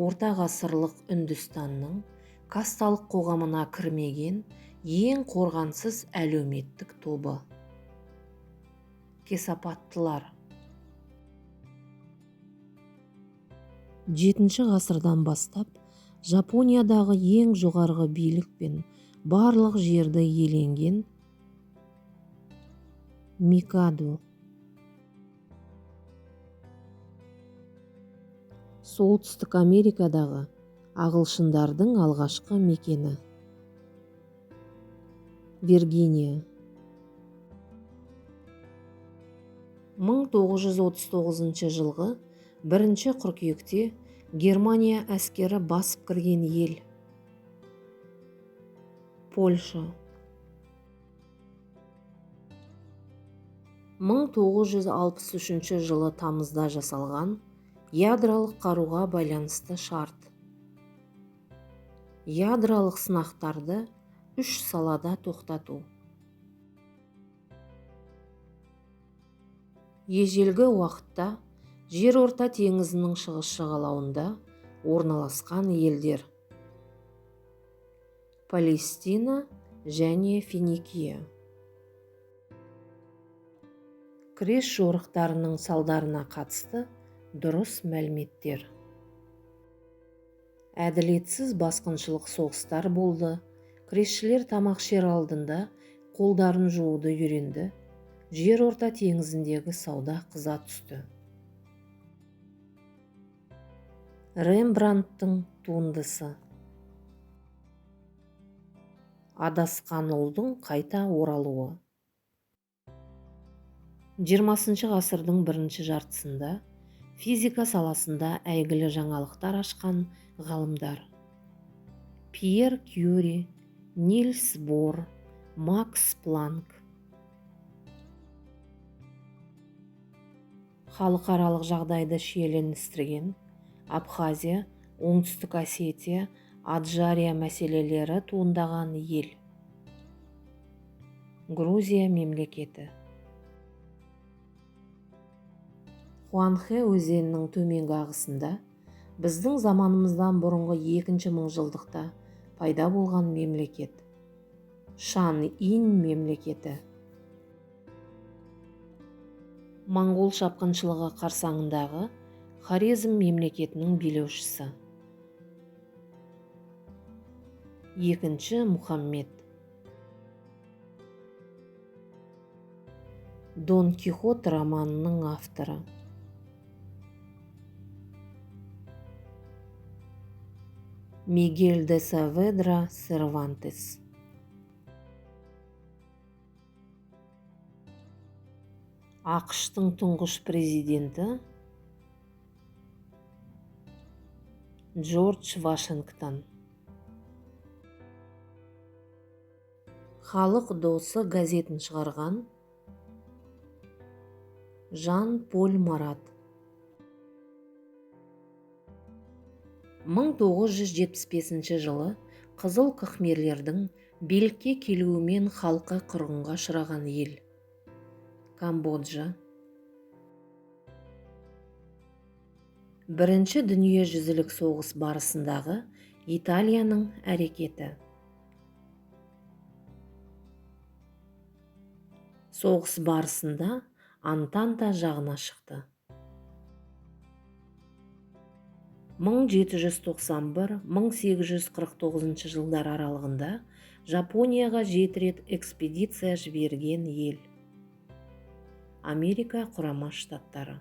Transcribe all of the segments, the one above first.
орта ғасырлық Үндістанның касталық қоғамына кірмеген ең қорғансыз әлеуметтік тобы. Кесапаттылар. 7 ғасырдан бастап Жапониядағы ең жоғарғы билік пен барлық жерді иеленген Микадо. Солтүстік Америкадағы ағылшындардың алғашқы мекені. Виргиния. 1939 жылғы 1 қыркүйекте Германия әскері басып кірген ел. Польша. 1963 жылы тамызда жасалған ядролық қаруға байланысты шарт. Ядролық сынақтарды 3 салада тоқтату. Ежелгі уақытта Жерорта теңізінің шығыс жағалауында орналасқан елдер. Палестина және Финикия. Крес жорықтарының салдарына қатысты дұрыс мәліметтер. Әділетсіз басқыншылық соғыстар болды. Кресшілер тамақ ішер алдында қолдарын жууды үйренді. Жерорта теңізіндегі сауда қыза түсті. Рембрандттың туындысы. Адасқан ұлдың қайта оралуы. 20 ғасырдың бірінші жартысында физика саласында әйгілі жаңалықтар ашқан ғалымдар. Пьер Кюри, Нильс Бор, Макс Планк. Халықаралық жағдайды шиеленістірген Абхазия, Оңтүстік Осетия, Аджария мәселелері туындаған ел. Грузия мемлекеті. Хуанхэ өзенінің төменгі ағысында біздің заманымыздан бұрынғы 2 мыңжылдықта пайда болған мемлекет. Шан-Ин мемлекеті. Моңғол шапқыншылығы қарсаңындағы Хорезм мемлекетінің билеушісі. 2 Мұхаммед. Дон Кихот романының авторы. Мигель де Саведра Сервантес. ақш-тың тұңғыш президенті Джордж Вашингтон. Халық досы газетін шығарған Жан-Поль Марат. 1975 жылы Қызыл қахмерлердің билікке келуімен халқы қырғынға ұшыраған ел. Камбоджа. Бірінші дүниежүзілік соғыс барысындағы Италияның әрекеті. Соғыс барысында Антанта жағына шықты. 1791-1849 жылдар аралығында Жапонияға 7 рет экспедиция жіберген ел. Америка Құрама Штаттары.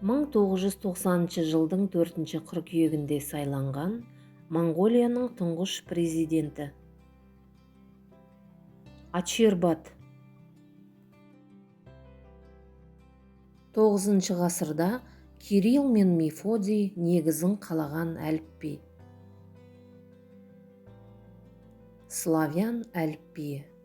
1990 жылдың 4 қыркүйегінде сайланған Моңғолияның тұңғыш президенті. Ачирбат. 9 ғасырда Кирилл мен Мефодий негізін қалаған әліпби. Славян әліпбиі.